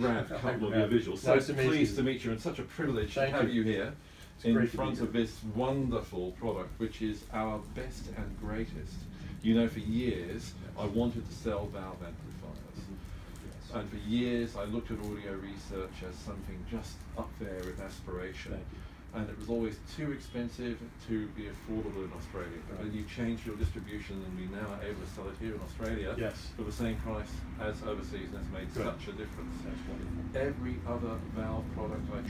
Brad, Carlton Audio Visual. So Nice to meet pleased you. to meet you, and such a privilege Thank to have you. you here It's in great to be front here. of this wonderful product, which is our best and greatest. You know, for years I wanted to sell valve amplifiers, and for years I looked at audio research as something just up there with aspiration. Thank you. And it was always too expensive to be affordable in Australia. But then you changed your distribution, and we now are able to sell it here in Australia for the same price as overseas, and that's made such a difference. That's wonderful. Every other valve product I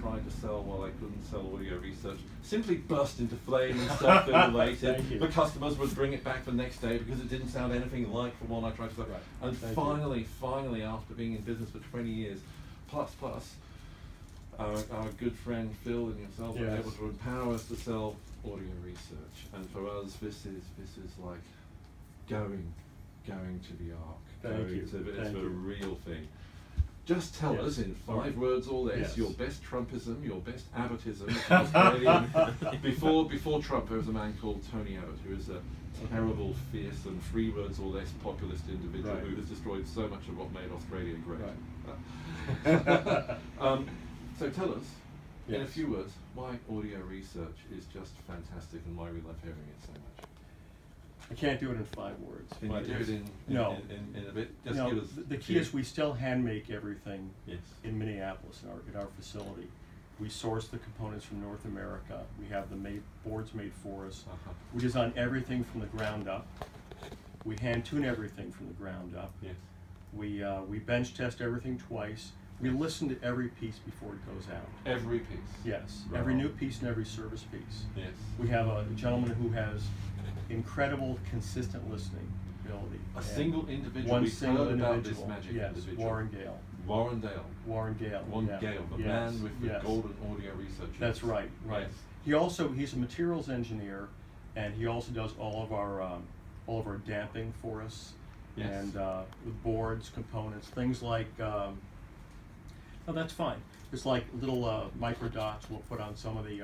tried to sell while I couldn't sell audio research simply burst into flame and self-immolated. The customers would bring it back the next day because it didn't sound anything like the one I tried to sell. And finally, after being in business for 20 years, plus, our good friend Phil and yourself were able to empower us to sell audio research, and for us this is like going to the ark. It's a real thing. Just tell us in 5 words or less your best Trumpism, your best Abbottism. Before Trump, there was a man called Tony Abbott, who is a terrible, fierce, and 3 words or less populist individual who has destroyed so much of what made Australia great. So tell us, in a few words, why audio research is just fantastic and why we love hearing it so much. I can't do it in 5 words. Can you do it in a bit? Just give us the key is we still hand make everything in Minneapolis in our facility. We source the components from North America. We have the boards made for us. We design everything from the ground up. We hand tune everything from the ground up. We bench test everything twice. We listen to every piece before it goes out. Every piece? Yes. Every new piece and every service piece. Yes. We have a gentleman who has incredible, consistent listening ability. A single individual. One single individual. About this magic individual. Warren Gale. Warren Gale, the man with the golden audio research. That's right. He's a materials engineer, and he also does all of our damping for us. And with boards, components, things like. Oh, that's fine. It's like little micro dots we'll put on some of the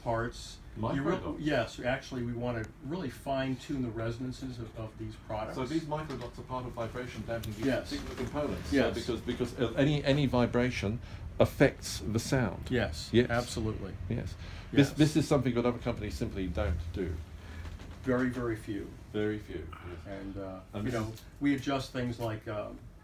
parts. Micro dots? Yes, actually we want to really fine tune the resonances of these products. So these micro dots are part of vibration damping these particular components. Yes. Because any vibration affects the sound. Yes. Absolutely. Yes. This is something that other companies simply don't do. Very, very few. Very few. Yes. And we adjust things like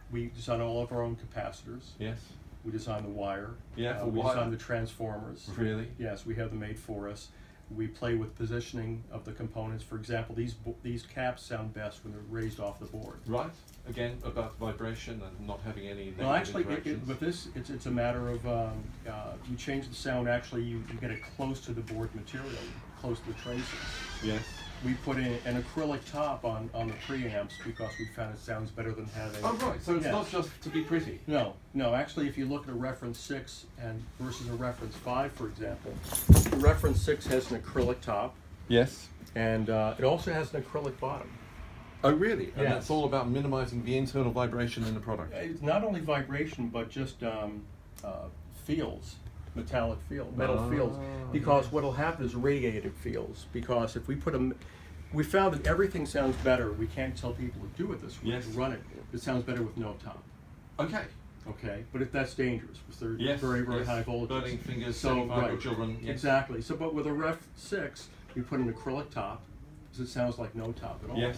we design all of our own capacitors. Yes. We design the wire. We design the transformers. Really? Yes, we have them made for us. We play with positioning of the components. For example, these caps sound best when they're raised off the board. Right. Again, about vibration and not having any negative interactions. With this, it's a matter of you change the sound. Actually, you get it close to the board material, close to the traces. Yes. We put in an acrylic top on the preamps because we found it sounds better than having. Oh right, so it's not just to be pretty. No. Actually, if you look at a reference 6 and versus a reference 5, for example, the reference 6 has an acrylic top. Yes. And it also has an acrylic bottom. Oh really? And that's all about minimizing the internal vibration in the product. It's not only vibration, but just fields. Metal fields, because what'll happen is radiated fields. Because if we we found that everything sounds better. We can't tell people to do it this way, to run it. It sounds better with no top. Okay, but if that's dangerous, because they're very, very high voltages. Burning fingers, setting children. Exactly. So, but with a Ref 6, we put an acrylic top, because it sounds like no top at all. Yes.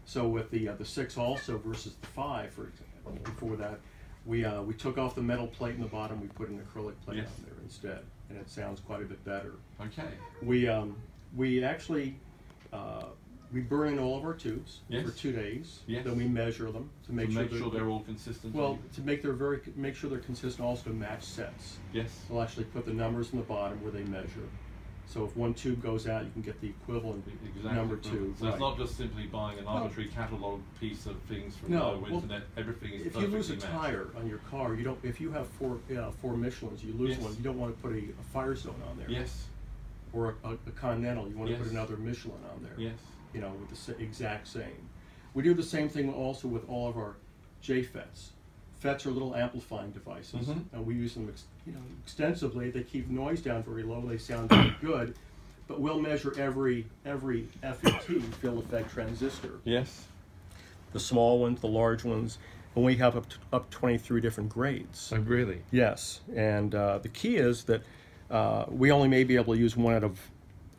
So with the 6 also versus the 5, for example, before that. We took off the metal plate in the bottom. We put an acrylic plate on there instead, and it sounds quite a bit better. Okay. We actually we burn in all of our tubes for 2 days. Yes. Then we measure them to make sure they're all consistent. Well, to make sure they're consistent, also to match sets. Yes. We'll actually put the numbers in the bottom where they measure. So if one tube goes out, you can get the equivalent number 2. So it's not just simply buying an arbitrary catalog piece of things from the internet. Everything is perfectly if you lose a matched. tire on your car, you don't. If you have four Michelins, you lose one. You don't want to put a Firestone on there. Yes. Or a Continental, you want to put another Michelin on there. Yes. With the exact same. We do the same thing also with all of our JFETs. FETs are little amplifying devices, and we use them extensively. They keep noise down very low. They sound very good, but we'll measure every FET, field effect transistor. Yes. The small ones, the large ones, and we have up 23 different grades. Oh, really? Yes, and the key is that we only may be able to use 1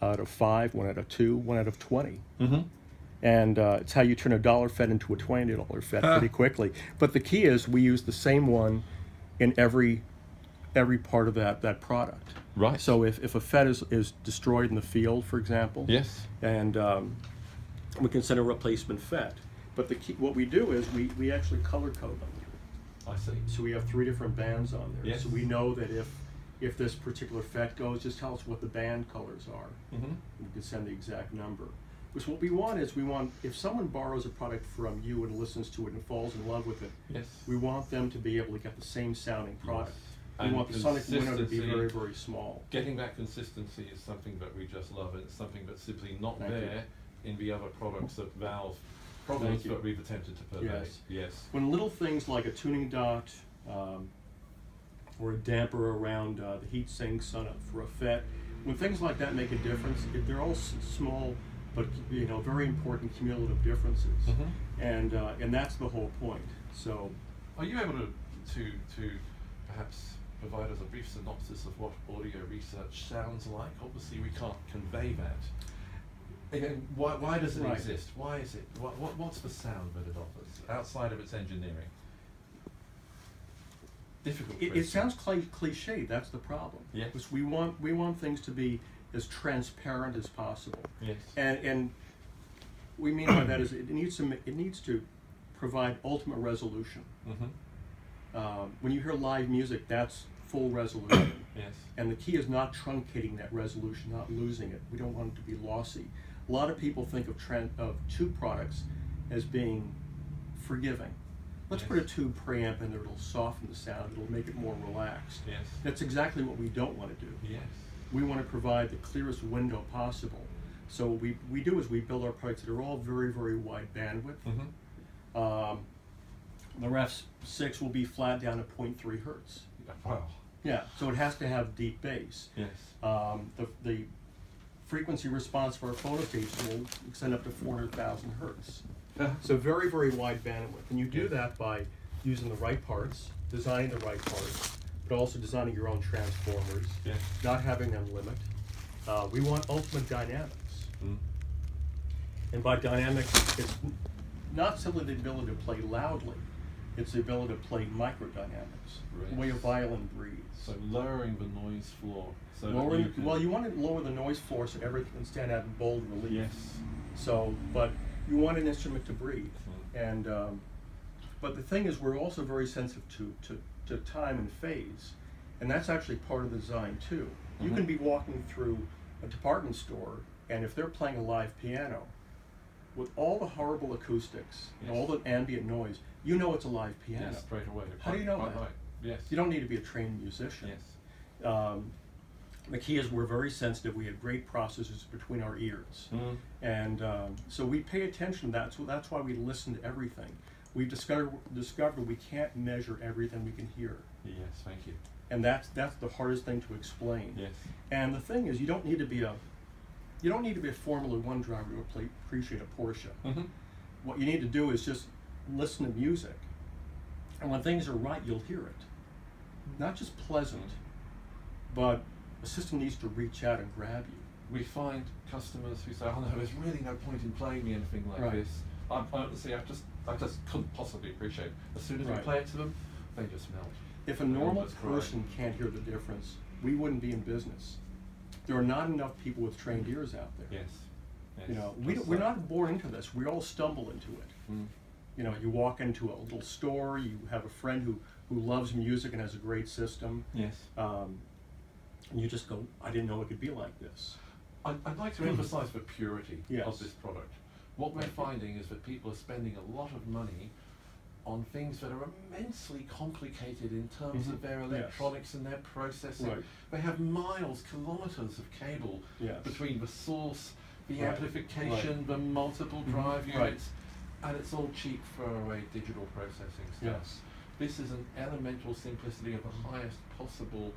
out of 5, 1 out of 2, 1 out of 20. Mm-hmm. And it's how you turn a $1 FET into a $20 FET pretty quickly. But the key is we use the same one in every part of that product. Right. So if a FET is destroyed in the field, for example, yes, and we can send a replacement FET. But the key, what we do is we actually color code them. I see. So we have 3 different bands on there. Yes. So we know that if this particular FET goes, just tell us what the band colors are. Mm-hmm. We can send the exact number. Because what we want is, if someone borrows a product from you and listens to it and falls in love with it, yes, we want them to be able to get the same sounding product. Yes. We want the sonic window to be very, very small. Getting that consistency is something that we just love, and it's something that's simply not Thank there in the other products that Valve products that we've attempted to purvey. Yes. Yes. When little things like a tuning dot or a damper around the heat sinks for a FET, when things like that make a difference, they're all small, but very important cumulative differences, Mm-hmm. and that's the whole point. So, are you able to perhaps provide us a brief synopsis of what audio research sounds like? Obviously, we can't convey that. Again, why does it exist? Why is it? What's the sound that it offers outside of its engineering? Difficult. It sounds cliche. That's the problem. Yes. Because we want things to be as transparent as possible. Yes. And we mean by that is it needs to provide ultimate resolution. Mm-hmm. When you hear live music, that's full resolution. Yes. And the key is not truncating that resolution, not losing it. We don't want it to be lossy. A lot of people think of tube products as being forgiving. Let's Yes. put a tube preamp in there, it'll soften the sound, it'll make it more relaxed. Yes. That's exactly what we don't want to do. Yes. We want to provide the clearest window possible. So what we do is we build our products that are all very, very wide bandwidth. Mm-hmm. The REF6 will be flat down at 0.3 hertz. Wow. Yeah, so it has to have deep bass. Yes. The frequency response for our photo stations will extend up to 400,000 hertz. So very, very wide bandwidth. And you do that by using the right parts, designing the right parts, but also designing your own transformers, Yes. not having them limit. We want ultimate dynamics. Mm. And by dynamics, it's not simply the ability to play loudly, it's the ability to play microdynamics, Right. the way a violin breathes. So lowering the noise floor. So Lowering, that you can, well, you want to lower the noise floor so everything can stand out in bold relief. Yes. So, but you want an instrument to breathe. Mm. And but the thing is, we're also very sensitive to time and phase, and that's actually part of the design too. You Mhm. can be walking through a department store, and if they're playing a live piano, with all the horrible acoustics and Yes. all the ambient noise, you know it's a live piano. Yes, straight away. How do you know Quite that? Right. Yes. You don't need to be a trained musician. Yes. The key is we're very sensitive. We have great processors between our ears. Mm. And so we pay attention to that. So that's why we listen to everything. We've discovered we can't measure everything we can hear. Yes, thank you. And that's the hardest thing to explain. Yes. And the thing is, you don't need to be a Formula One driver to appreciate a Porsche. Mm-hmm. What you need to do is just listen to music. And when things are right, you'll hear it. Not just pleasant, but the system needs to reach out and grab you. We find customers who say, "Oh no, there's really no point in playing me anything like Right. this." Honestly, I just couldn't possibly appreciate it. As soon as we Right. play it to them, they just melt. If a They normal almost cry. person can't hear the difference, we wouldn't be in business. There are not enough people with trained ears out there. Yes. Yes. You know, Just we're so. not born into this. We all stumble into it. Mm. You know, you walk into a little store, you have a friend who loves music and has a great system, Yes. and you just go, I didn't know it could be like this. I'd like to emphasize the purity Yes. of this product. What we're finding is that people are spending a lot of money on things that are immensely complicated in terms of their Yes. electronics and their processing. Right. They have miles, kilometers of cable Yes. between the source, the Right. amplification, Right. the multiple drive Right. units, and it's all cheap throwaway digital processing stuff. Yes. This is an elemental simplicity of the highest possible,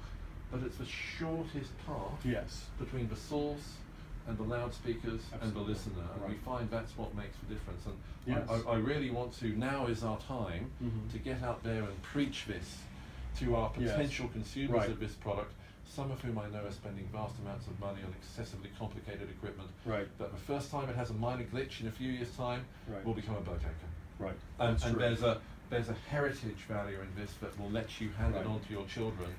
but it's the shortest path Yes. between the source and the loudspeakers and the Absolutely. listener. And we Right. find that's what makes the difference. And Yes. I really want to, now is our time Mhm. to get out there and preach this to our Yes. potential consumers Right. of this product, some of whom I know are spending vast amounts of money on excessively complicated equipment. Right. But the first time it has a minor glitch in a few years' time, Right. will become a boatacre. Right. And That's true. there's a heritage value in this that will let you hand Right. it on to your children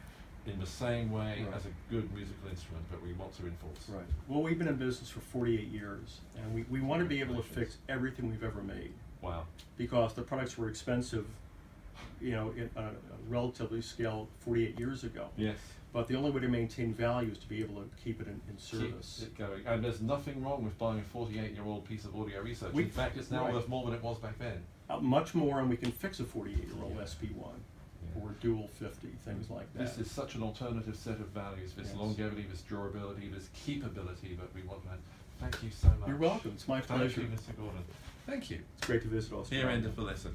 in the same way Right. as a good musical instrument that we want to enforce. Right. Well, we've been in business for 48 years, and we want to be able to fix everything we've ever made, Wow. because the products were expensive, in a relatively scale 48 years ago. Yes. But the only way to maintain value is to be able to keep it in Keep service. it going. And there's nothing wrong with buying a 48-year-old piece of audio research. In fact, it's now Right. worth more than it was back then. Much more, and we can fix a 48-year-old Yeah. SP1 Yeah. or dual 50, things like that. This is such an alternative set of values, this Yes. longevity, this durability, this keepability that we want to have. Thank you so much. You're welcome. It's my pleasure. Thank you, Mr. Gordon. Thank you. It's great to visit Australia. Here endeth the lesson.